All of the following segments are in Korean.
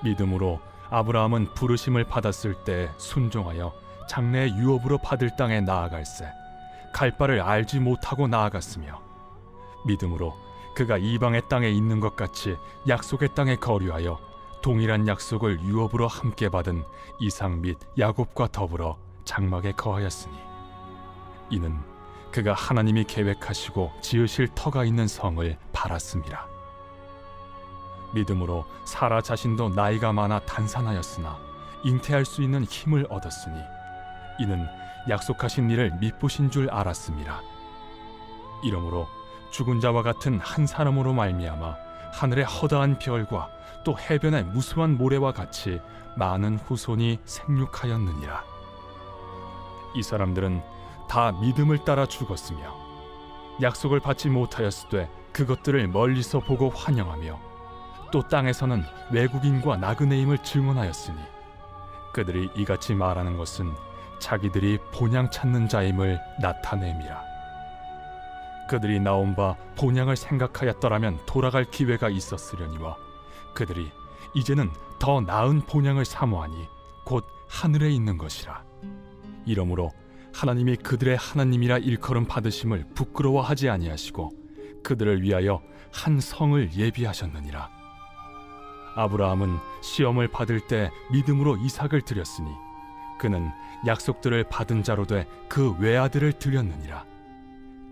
믿음으로 아브라함은 부르심을 받았을 때 순종하여 장래의 유업으로 받을 땅에 나아갈새 갈 바를 알지 못하고 나아갔으며, 믿음으로 그가 이방의 땅에 있는 것 같이 약속의 땅에 거류하여 동일한 약속을 유업으로 함께 받은 이삭 및 야곱과 더불어 장막에 거하였으니, 이는 그가 하나님이 계획하시고 지으실 터가 있는 성을 바랐음이라. 믿음으로 사라 자신도 나이가 많아 단산하였으나 잉태할 수 있는 힘을 얻었으니, 이는 약속하신 일을 미쁘신 줄 알았음이라. 이러므로 죽은 자와 같은 한 사람으로 말미암아 하늘의 허다한 별과 또 해변의 무수한 모래와 같이 많은 후손이 생육하였느니라. 이 사람들은 다 믿음을 따라 죽었으며, 약속을 받지 못하였으되 그것들을 멀리서 보고 환영하며, 또 땅에서는 외국인과 나그네임을 증언하였으니, 그들이 이같이 말하는 것은 자기들이 본향 찾는 자임을 나타냄이라. 그들이 나온 바 본향을 생각하였더라면 돌아갈 기회가 있었으려니와, 그들이 이제는 더 나은 본향을 사모하니 곧 하늘에 있는 것이라. 이러므로 하나님이 그들의 하나님이라 일컬음 받으심을 부끄러워하지 아니하시고 그들을 위하여 한 성을 예비하셨느니라. 아브라함은 시험을 받을 때 믿음으로 이삭을 드렸으니, 그는 약속들을 받은 자로 돼 그 외아들을 드렸느니라.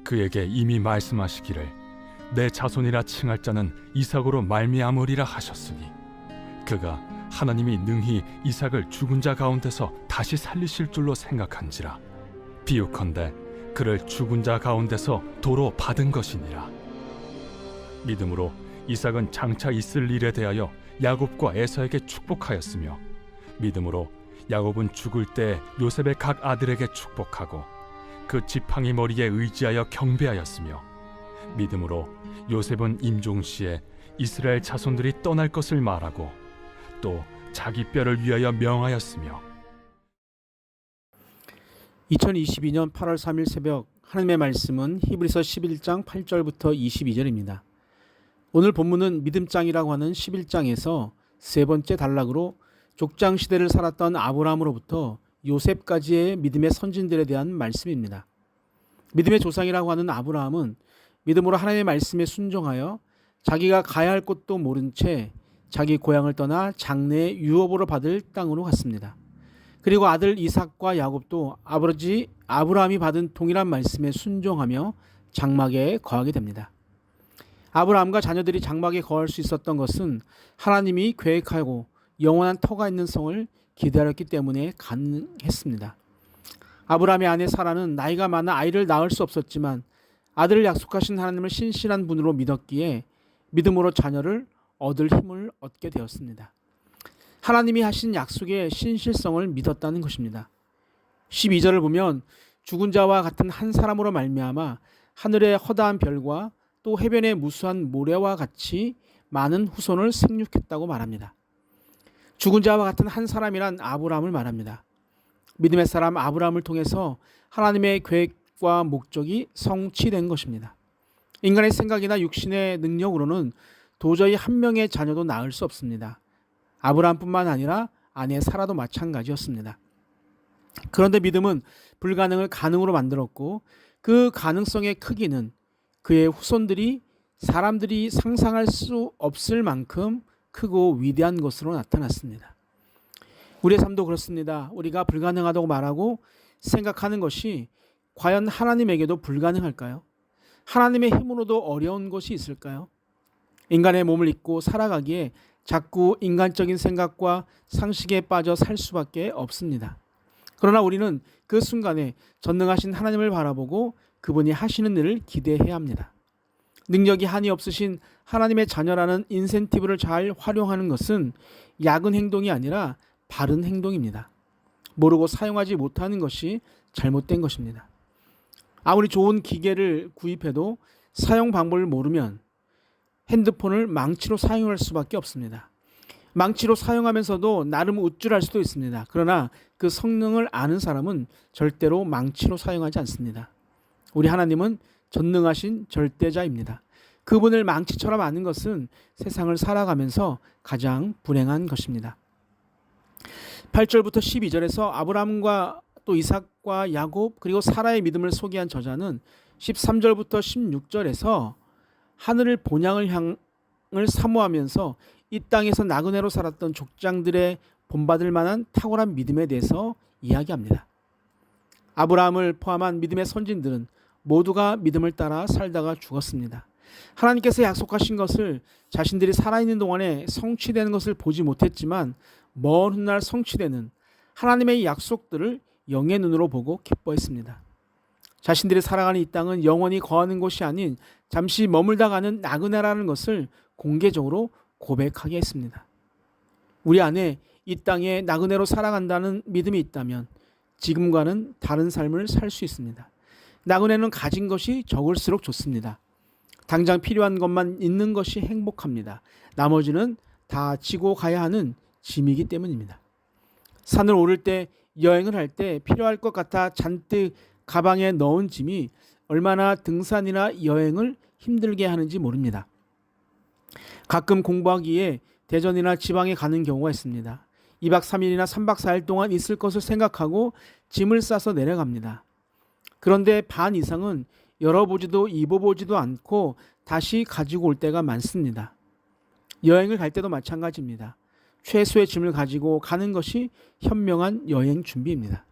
그에게 이미 말씀하시기를 내 자손이라 칭할 자는 이삭으로 말미암으리라 하셨으니, 그가 하나님이 능히 이삭을 죽은 자 가운데서 다시 살리실 줄로 생각한지라. 비유컨대 그를 죽은 자 가운데서 도로 받은 것이니라. 믿음으로 이삭은 장차 있을 일에 대하여 야곱과 에서에게 축복하였으며, 믿음으로 야곱은 죽을 때 요셉의 각 아들에게 축복하고 그 지팡이 머리에 의지하여 경배하였으며, 믿음으로 요셉은 임종시에 이스라엘 자손들이 떠날 것을 말하고 또 자기 뼈를 위하여 명하였으며. 2022년 8월 3일 새벽 하나님의 말씀은 히브리서 11장 8절부터 22절입니다. 오늘 본문은 믿음장이라고 하는 11장에서 세 번째 단락으로 족장 시대를 살았던 아브라함으로부터 요셉까지의 믿음의 선진들에 대한 말씀입니다. 믿음의 조상이라고 하는 아브라함은 믿음으로 하나님의 말씀에 순종하여 자기가 가야 할 곳도 모른 채 자기 고향을 떠나 장래의 유업으로 받을 땅으로 갔습니다. 그리고 아들 이삭과 야곱도 아버지 아브라함이 받은 동일한 말씀에 순종하며 장막에 거하게 됩니다. 아브라함과 자녀들이 장막에 거할 수 있었던 것은 하나님이 계획하고 영원한 터가 있는 성을 기다렸기 때문에 가능했습니다. 아브라함의 아내 사라는 나이가 많아 아이를 낳을 수 없었지만 아들을 약속하신 하나님을 신실한 분으로 믿었기에 믿음으로 자녀를 얻을 힘을 얻게 되었습니다. 하나님이 하신 약속의 신실성을 믿었다는 것입니다. 12절을 보면 죽은 자와 같은 한 사람으로 말미암아 하늘의 허다한 별과 또 해변의 무수한 모래와 같이 많은 후손을 생육했다고 말합니다. 죽은 자와 같은 한 사람이란 아브라함을 말합니다. 믿음의 사람 아브라함을 통해서 하나님의 계획과 목적이 성취된 것입니다. 인간의 생각이나 육신의 능력으로는 도저히 한 명의 자녀도 낳을 수 없습니다. 아브라함뿐만 아니라 아내 사라도 마찬가지였습니다. 그런데 믿음은 불가능을 가능으로 만들었고, 그 가능성의 크기는 그의 후손들이 사람들이 상상할 수 없을 만큼 크고 위대한 것으로 나타났습니다. 우리의 삶도 그렇습니다. 우리가 불가능하다고 말하고 생각하는 것이 과연 하나님에게도 불가능할까요? 하나님의 힘으로도 어려운 것이 있을까요? 인간의 몸을 입고 살아가기에 자꾸 인간적인 생각과 상식에 빠져 살 수밖에 없습니다. 그러나 우리는 그 순간에 전능하신 하나님을 바라보고 그분이 하시는 일을 기대해야 합니다. 능력이 한이 없으신 하나님의 자녀라는 인센티브를 잘 활용하는 것은 야근 행동이 아니라 바른 행동입니다. 모르고 사용하지 못하는 것이 잘못된 것입니다. 아무리 좋은 기계를 구입해도 사용 방법을 모르면 핸드폰을 망치로 사용할 수밖에 없습니다. 망치로 사용하면서도 나름 우쭐할 수도 있습니다. 그러나 그 성능을 아는 사람은 절대로 망치로 사용하지 않습니다. 우리 하나님은 전능하신 절대자입니다. 그분을 망치처럼 아는 것은 세상을 살아가면서 가장 불행한 것입니다. 8절부터 12절에서 아브라함과 또 이삭과 야곱 그리고 사라의 믿음을 소개한 저자는 13절부터 16절에서 하늘을 본향을 향을 사모하면서 이 땅에서 나그네로 살았던 족장들의 본받을 만한 탁월한 믿음에 대해서 이야기합니다. 아브라함을 포함한 믿음의 선진들은 모두가 믿음을 따라 살다가 죽었습니다. 하나님께서 약속하신 것을 자신들이 살아있는 동안에 성취되는 것을 보지 못했지만 먼 훗날 성취되는 하나님의 약속들을 영의 눈으로 보고 기뻐했습니다. 자신들이 살아가는 이 땅은 영원히 거하는 곳이 아닌 잠시 머물다 가는 나그네라는 것을 공개적으로 고백하게 했습니다. 우리 안에 이 땅에 나그네로 살아간다는 믿음이 있다면 지금과는 다른 삶을 살 수 있습니다. 나그네는 가진 것이 적을수록 좋습니다. 당장 필요한 것만 있는 것이 행복합니다. 나머지는 다 지고 가야 하는 짐이기 때문입니다. 산을 오를 때 여행을 할 때 필요할 것 같아 잔뜩 가방에 넣은 짐이 얼마나 등산이나 여행을 힘들게 하는지 모릅니다. 가끔 공부하기에 대전이나 지방에 가는 경우가 있습니다. 2박 3일이나 3박 4일 동안 있을 것을 생각하고 짐을 싸서 내려갑니다. 그런데 반 이상은 열어보지도 입어보지도 않고 다시 가지고 올 때가 많습니다. 여행을 갈 때도 마찬가지입니다. 최소의 짐을 가지고 가는 것이 현명한 여행 준비입니다.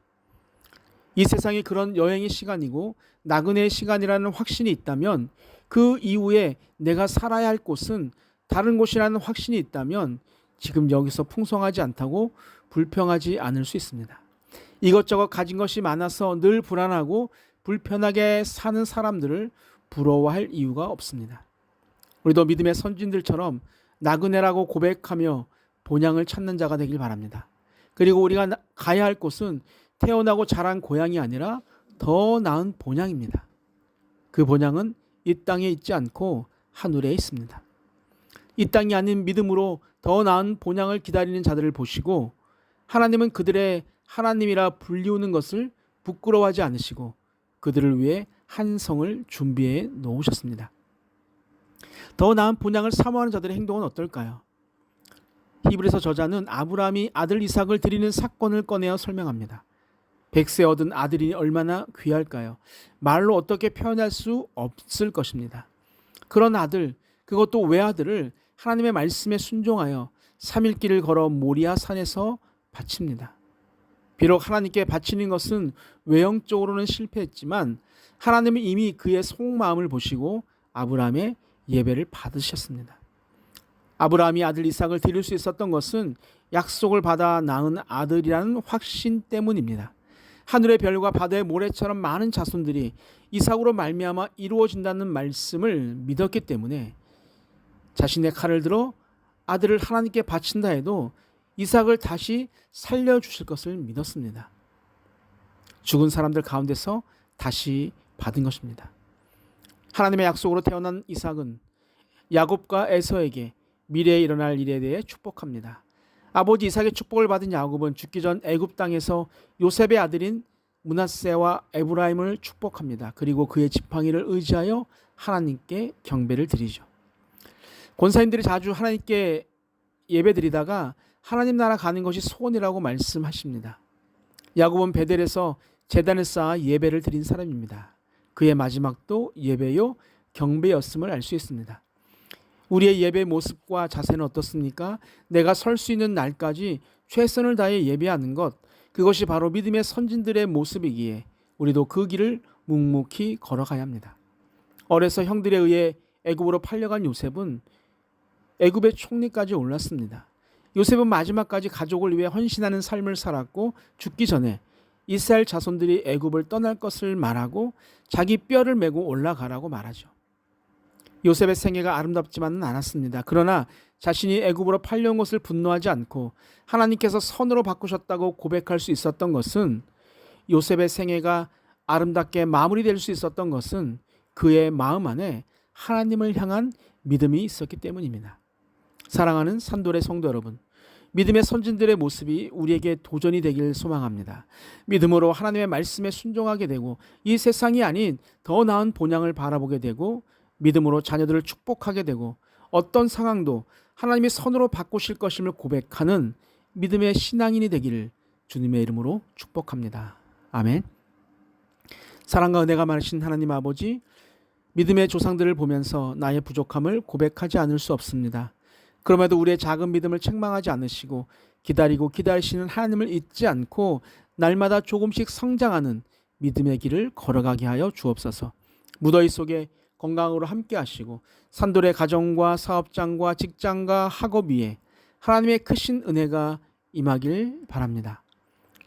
이 세상이 그런 여행의 시간이고 나그네의 시간이라는 확신이 있다면 그 이후에 내가 살아야 할 곳은 다른 곳이라는 확신이 있다면 지금 여기서 풍성하지 않다고 불평하지 않을 수 있습니다. 이것저것 가진 것이 많아서 늘 불안하고 불편하게 사는 사람들을 부러워할 이유가 없습니다. 우리도 믿음의 선진들처럼 나그네라고 고백하며 본향을 찾는 자가 되길 바랍니다. 그리고 우리가 가야 할 곳은 태어나고 자란 고향이 아니라 더 나은 본향입니다. 그 본향은 이 땅에 있지 않고 하늘에 있습니다. 이 땅이 아닌 믿음으로 더 나은 본향을 기다리는 자들을 보시고 하나님은 그들의 하나님이라 불리우는 것을 부끄러워하지 않으시고 그들을 위해 한 성을 준비해 놓으셨습니다. 더 나은 본향을 사모하는 자들의 행동은 어떨까요? 히브리서 저자는 아브라함이 아들 이삭을 드리는 사건을 꺼내어 설명합니다. 100세 얻은 아들이 얼마나 귀할까요? 말로 어떻게 표현할 수 없을 것입니다. 그런 아들, 그것도 외아들을 하나님의 말씀에 순종하여 3일 길을 걸어 모리아 산에서 바칩니다. 비록 하나님께 바치는 것은 외형적으로는 실패했지만 하나님은 이미 그의 속마음을 보시고 아브라함의 예배를 받으셨습니다. 아브라함이 아들 이삭을 드릴 수 있었던 것은 약속을 받아 낳은 아들이라는 확신 때문입니다. 하늘의 별과 바다의 모래처럼 많은 자손들이 이삭으로 말미암아 이루어진다는 말씀을 믿었기 때문에 자신의 칼을 들어 아들을 하나님께 바친다 해도 이삭을 다시 살려주실 것을 믿었습니다. 죽은 사람들 가운데서 다시 받은 것입니다. 하나님의 약속으로 태어난 이삭은 야곱과 에서에게 미래에 일어날 일에 대해 축복합니다. 아버지 이삭의 축복을 받은 야곱은 죽기 전 애굽 땅에서 요셉의 아들인 므낫세와 에브라임을 축복합니다. 그리고 그의 지팡이를 의지하여 하나님께 경배를 드리죠. 권사님들이 자주 하나님께 예배드리다가 하나님 나라 가는 것이 소원이라고 말씀하십니다. 야곱은 베델에서 제단을 쌓아 예배를 드린 사람입니다. 그의 마지막도 예배요 경배였음을 알 수 있습니다. 우리의 예배 모습과 자세는 어떻습니까? 내가 설 수 있는 날까지 최선을 다해 예배하는 것, 그것이 바로 믿음의 선진들의 모습이기에 우리도 그 길을 묵묵히 걸어가야 합니다. 어려서 형들에 의해 애굽으로 팔려간 요셉은 애굽의 총리까지 올랐습니다. 요셉은 마지막까지 가족을 위해 헌신하는 삶을 살았고 죽기 전에 이스라엘 자손들이 애굽을 떠날 것을 말하고 자기 뼈를 메고 올라가라고 말하죠. 요셉의 생애가 아름답지만은 않았습니다. 그러나 자신이 애굽으로 팔려온 것을 분노하지 않고 하나님께서 선으로 바꾸셨다고 고백할 수 있었던 것은, 요셉의 생애가 아름답게 마무리될 수 있었던 것은 그의 마음 안에 하나님을 향한 믿음이 있었기 때문입니다. 사랑하는 산돌의 성도 여러분, 믿음의 선진들의 모습이 우리에게 도전이 되길 소망합니다. 믿음으로 하나님의 말씀에 순종하게 되고 이 세상이 아닌 더 나은 본향을 바라보게 되고 믿음으로 자녀들을 축복하게 되고 어떤 상황도 하나님이 선으로 바꾸실 것임을 고백하는 믿음의 신앙인이 되기를 주님의 이름으로 축복합니다. 아멘. 사랑과 은혜가 많으신 하나님 아버지, 믿음의 조상들을 보면서 나의 부족함을 고백하지 않을 수 없습니다. 그럼에도 우리의 작은 믿음을 책망하지 않으시고 기다리고 기다리시는 하나님을 잊지 않고 날마다 조금씩 성장하는 믿음의 길을 걸어가게 하여 주옵소서. 무더위 속에 건강으로 함께 하시고 산돌의 가정과 사업장과 직장과 학업 위에 하나님의 크신 은혜가 임하길 바랍니다.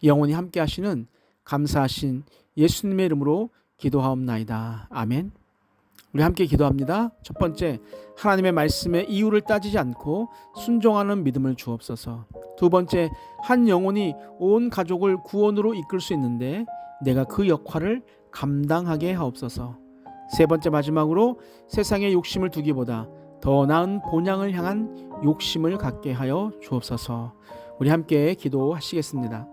영원히 함께 하시는 감사하신 예수님의 이름으로 기도하옵나이다. 아멘. 우리 함께 기도합니다. 첫 번째, 하나님의 말씀에 이유를 따지지 않고 순종하는 믿음을 주옵소서. 두 번째, 한 영혼이 온 가족을 구원으로 이끌 수 있는데 내가 그 역할을 감당하게 하옵소서. 세 번째, 마지막으로 세상의 욕심을 두기보다 더 나은 본향을 향한 욕심을 갖게 하여 주옵소서. 우리 함께 기도하시겠습니다.